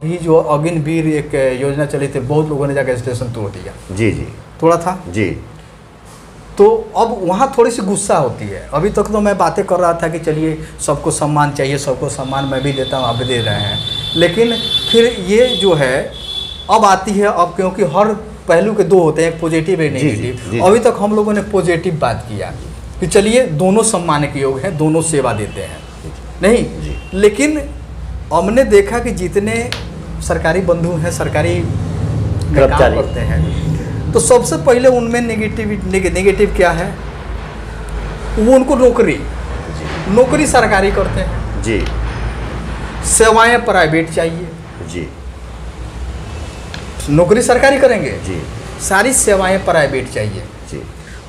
ही जो अग्निवीर एक योजना चली थी, बहुत लोगों ने जाकर स्टेशन तोड़ दिया। जी जी तोड़ा था जी। तो अब वहाँ थोड़ी सी गुस्सा होती है। अभी तक तो मैं बातें कर रहा था कि चलिए सबको सम्मान चाहिए, सबको सम्मान मैं भी देता हूँ, आप भी दे रहे हैं, लेकिन फिर ये जो है अब आती है, अब क्योंकि हर पहलू के दो होते हैं, एक पॉजिटिव एक नेगेटिव। अभी तक हम लोगों ने पॉजिटिव बात किया कि चलिए दोनों सम्मान के योग हैं, दोनों सेवा देते हैं, नहीं, लेकिन हमने देखा कि जितने सरकारी बंधु हैं, सरकारी में काम करते हैं, तो सबसे पहले उनमें नेगेटिव क्या है, वो उनको नौकरी सरकारी करते हैं जी, सेवाएं प्राइवेट चाहिए जी, नौकरी सरकारी करेंगे जी, सारी सेवाएं प्राइवेट चाहिए जी,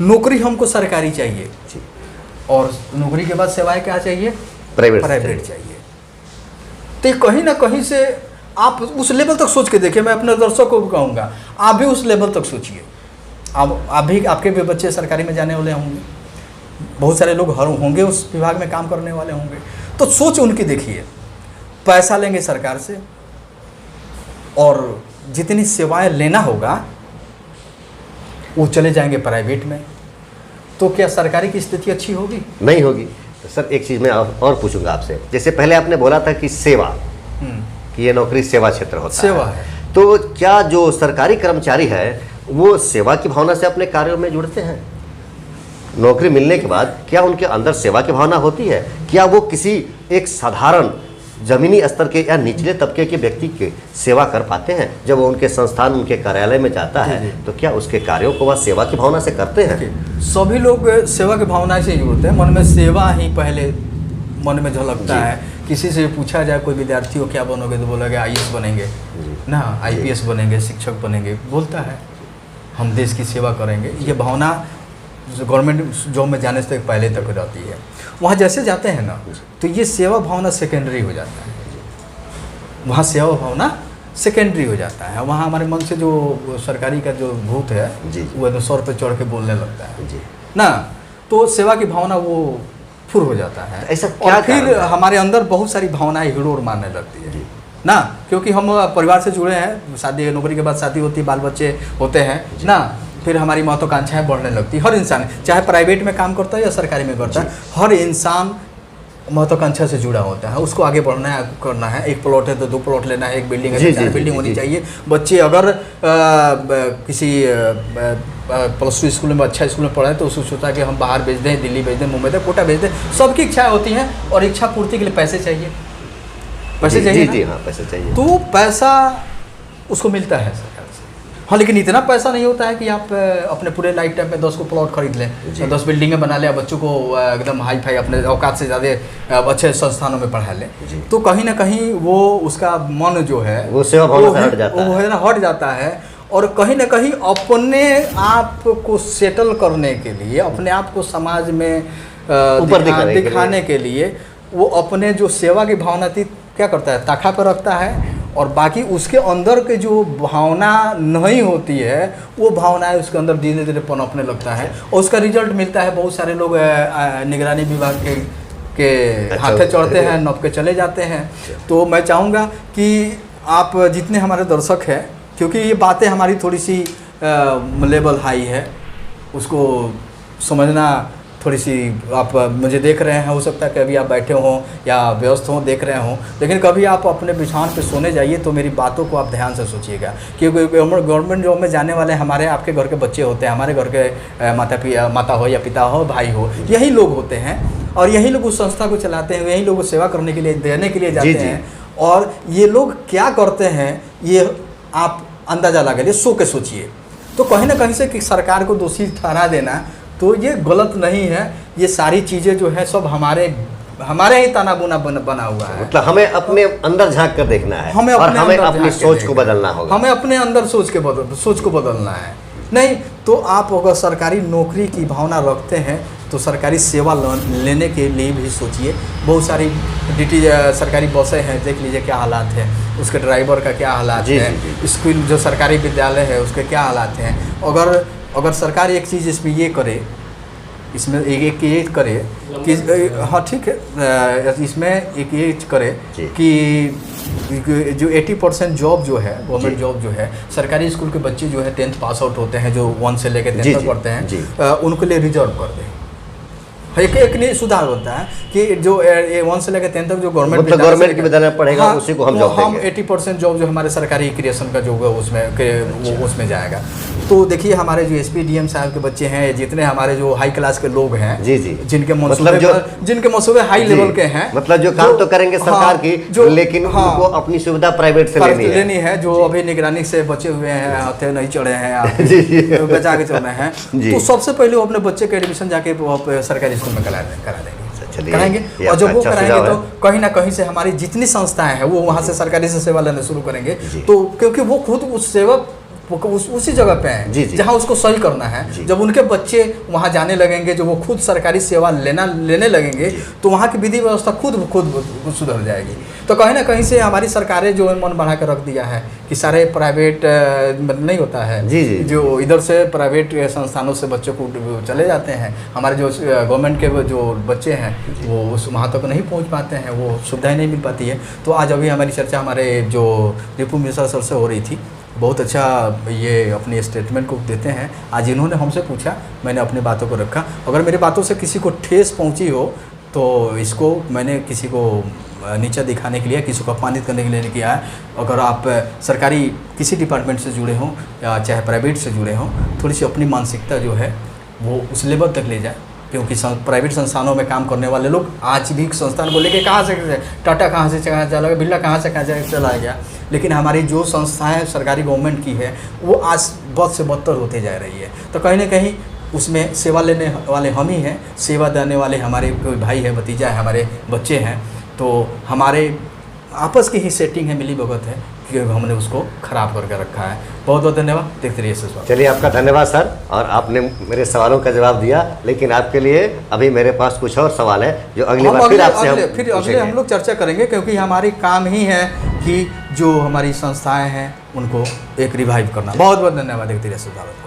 नौकरी हमको सरकारी चाहिए जी, और नौकरी के बाद सेवाएं क्या चाहिए, प्राइवेट चाहिए। तो कहीं ना कहीं से आप उस लेवल तक सोच के देखिए, मैं अपने दर्शकों को भी कहूँगा, आप भी उस लेवल तक सोचिए। आप भी, आपके भी बच्चे सरकारी में जाने वाले होंगे, बहुत सारे लोग होंगे उस विभाग में काम करने वाले होंगे, तो सोच उनकी देखिए, पैसा लेंगे सरकार से और जितनी सेवाएं लेना होगा वो चले जाएंगे प्राइवेट में, तो क्या सरकारी की स्थिति अच्छी होगी? नहीं होगी। तो सर एक चीज़ मैं और पूछूंगा आपसे, जैसे पहले आपने बोला था कि सेवा, कि ये नौकरी सेवा क्षेत्र होता सेवा है, तो क्या जो सरकारी कर्मचारी है वो सेवा की भावना से अपने कार्यों में जुड़ते हैं? नौकरी मिलने के बाद क्या उनके अंदर सेवा की भावना होती है? क्या वो किसी एक साधारण जमीनी स्तर के या निचले तबके के व्यक्ति की सेवा कर पाते हैं? जब वो उनके संस्थान, उनके कार्यालय में जाता है, तो क्या उसके कार्यों को वह सेवा की भावना से करते हैं? सभी लोग सेवा की भावना से जुड़ते हैं, मन में सेवा ही पहले मन में झलकता है। किसी से पूछा जाए कोई विद्यार्थी हो क्या बनोगे, तो बोलोगे आईएएस बनेंगे ना, आईपीएस बनेंगे, शिक्षक बनेंगे, बोलता है हम देश की सेवा करेंगे। ये भावना गवर्नमेंट जॉब में जाने से पहले तक रहती है। वहाँ जैसे जाते हैं ना, तो ये सेवा भावना सेकेंडरी हो जाता है, वहाँ सेवा भावना सेकेंडरी हो जाता है। वहाँ हमारे मन से जो सरकारी का जो भूत है वो एकदम सर पे चढ़ के बोलने लगता है ना, तो सेवा की भावना वो फुर हो जाता है। ऐसा और फिर हमारे अंदर बहुत सारी भावनाएं हिड़ोर मारने लगती है ना, क्योंकि हम परिवार से जुड़े हैं, शादी, नौकरी के बाद शादी होती है, बाल बच्चे होते हैं ना, फिर हमारी महत्वाकांक्षाएं बढ़ने लगती है। हर इंसान, चाहे प्राइवेट में काम करता है या सरकारी में करता है, हर इंसान महत्वाकांक्षा से जुड़ा होता है। उसको आगे बढ़ना है, करना है, एक प्लॉट है तो 2 प्लॉट लेना है, एक बिल्डिंग है तो 4 बिल्डिंग होनी चाहिए। बच्चे अगर किसी +2 स्कूल में, अच्छा स्कूल में पढ़ा है, तो उसको सोचा कि हम बाहर भेज दें, दिल्ली भेज दें, मुंबई दें, कोटा भेज दें। सबकी इच्छाएं होती हैं और इच्छा पूर्ति के लिए पैसे चाहिए, पैसे चाहिए जी, हाँ, पैसे चाहिए। तो पैसा उसको मिलता है सरकार से। हाँ, लेकिन इतना पैसा नहीं होता है कि आप अपने पूरे लाइफ टाइम में 10 को प्लॉट खरीद लें, 10 बिल्डिंगें बना लें, बच्चों को एकदम हाई फाई अपने औकात से ज़्यादा अच्छे संस्थानों में पढ़ा लें। तो कहीं ना कहीं वो उसका मन जो है वो सेवा भावना से हट जाता है, वो है ना, हट जाता है। और कहीं ना कहीं अपने आप को सेटल करने के लिए, अपने आप को समाज में ऊपर दिखाने के लिए वो अपने जो सेवा की भावना थी क्या करता है, ताखा पर रखता है, और बाकी उसके अंदर के जो भावना नहीं होती है वो भावनाएं उसके अंदर धीरे धीरे पनपने लगता है, और उसका रिजल्ट मिलता है। बहुत सारे लोग निगरानी विभाग के हाथे चढ़ते हैं, नप के चले जाते हैं। तो मैं चाहूँगा कि आप जितने हमारे दर्शक हैं, क्योंकि ये बातें हमारी थोड़ी सी लेवल हाई है, उसको समझना थोड़ी सी, आप मुझे देख रहे हैं, हो सकता है कि अभी आप बैठे हों या व्यस्त हों, देख रहे हों, लेकिन कभी आप अपने बिछावन पे सोने जाइए तो मेरी बातों को आप ध्यान से सोचिएगा। क्योंकि गवर्नमेंट जॉब में जाने वाले हमारे, आपके घर के बच्चे होते हैं, हमारे घर के माता हो या पिता हो, भाई हो, यही लोग होते हैं, और यही लोग उस संस्था को चलाते हैं, यही लोग सेवा करने के लिए, देने के लिए जाते हैं। और ये लोग क्या करते हैं ये आप अंदाज़ा लगा लिए, सो के सोचिए। तो कहीं ना कहीं से कि सरकार को दोषी ठहरा देना, तो ये गलत नहीं है। ये सारी चीज़ें जो है सब हमारे ही ताना बुना बना हुआ है। मतलब हमें अपने अंदर झांक कर देखना है, हमें अपनी सोच को बदलना होगा, हमें अपने अंदर सोच को बदलना है। नहीं तो आप अगर सरकारी नौकरी की भावना रखते हैं तो सरकारी सेवा लेने के लिए भी सोचिए। बहुत सारी सरकारी बसें हैं, देख लीजिए क्या हालात है, उसके ड्राइवर का क्या हालात है, स्कूल जो सरकारी विद्यालय है उसके क्या हालात हैं। अगर सरकार एक चीज़ इसमें ये करे, इसमें एक ये करे कि हाँ ठीक है, इसमें एक ये करे जी। कि जो 80% जॉब जो है गवर्नमेंट जी। जॉब जो है, सरकारी स्कूल के बच्चे जो है 10th पास आउट होते हैं, जो 1 से लेकर 10 जी, तक जी, पढ़ते जी। हैं, उनके लिए रिजर्व कर दें। एक नहीं सुधार होता है कि जो 1 से लेकर 10 तक जो गवर्नमेंट गवर्नमेंट के विद्यालय में पढ़ेगा उसी को हम जॉब देंगे। 80% जॉब जो हमारे सरकारी क्रिएशन का जो उसमें उसमें जाएगा। तो देखिए हमारे जो एसपी डीएम साहब के बच्चे हैं, जितने हमारे जो हाई क्लास के लोग हैं, जी जी, जिनके मतलब जिनके मंसूबे हाई लेवल के हैं, मतलब जो काम तो करेंगे सरकार की, लेकिन उनको अपनी सुविधा प्राइवेट से लेनी है, जो अभी निगरानी से बचे हुए हैं, हथे नहीं चढ़े हैं, बचा के चल रहे हैं, तो सबसे पहले वो अपने बच्चे के एडमिशन जाके सरकारी स्कूल में करा देंगे, कराएंगे। और जब वो कराएंगे तो कहीं ना कहीं से हमारी जितनी संस्थाएं हैं वो वहाँ से सरकारी से सेवा लेना शुरू करेंगे। तो क्योंकि वो खुद उस सेवा उसी जगह पे हैं जहाँ उसको सही करना है। जब उनके बच्चे वहाँ जाने लगेंगे, जो वो खुद सरकारी सेवा लेने लगेंगे, तो वहाँ की विधि व्यवस्था खुद सुधर जाएगी। तो कहीं ना कहीं से हमारी सरकारें जो मन बढ़ा कर रख दिया है कि सारे प्राइवेट नहीं होता है, जो इधर से प्राइवेट संस्थानों से बच्चों को चले जाते हैं, हमारे जो गवर्नमेंट के जो बच्चे हैं वो उस वहाँ तक नहीं पहुँच पाते हैं, वो सुविधाएँ नहीं मिल पाती है। तो आज अभी हमारी चर्चा हमारे जो रिपु मिश्रा सर से हो रही थी, बहुत अच्छा ये अपनी स्टेटमेंट को देते हैं। आज इन्होंने हमसे पूछा, मैंने अपनी बातों को रखा। अगर मेरी बातों से किसी को ठेस पहुंची हो तो इसको मैंने किसी को नीचा दिखाने के लिए, किसी को अपमानित करने के लिए नहीं किया है। अगर आप सरकारी किसी डिपार्टमेंट से जुड़े हों या चाहे प्राइवेट से जुड़े हों, थोड़ी सी अपनी मानसिकता जो है वो उस लेवल तक ले जाए, क्योंकि प्राइवेट संस्थानों में काम करने वाले लोग आज भी संस्थान को लेके कहाँ से टाटा कहाँ से चला गया, बिरला कहाँ से चला गया, लेकिन हमारी जो संस्थाएं सरकारी गवर्नमेंट की है वो आज बहुत से बदतर होते जा रही है। तो कहीं ना कहीं उसमें सेवा लेने वाले हम ही हैं, सेवा देने वाले हमारे कोई भाई है, भतीजा है, हमारे बच्चे हैं। तो हमारे आपस की ही सेटिंग है, मिली भगत है, क्योंकि हमने उसको खराब करके रखा है। बहुत बहुत धन्यवाद, देखते रहिए सर। चलिए, आपका धन्यवाद सर, और आपने मेरे सवालों का जवाब दिया। लेकिन आपके लिए अभी मेरे पास कुछ और सवाल है जो अगली बार फिर आपसे अगले हम लोग चर्चा करेंगे, क्योंकि हमारी काम ही है कि जो हमारी संस्थाएं हैं उनको एक रिवाइव करना। बहुत बहुत धन्यवाद, देखते रहिए सर।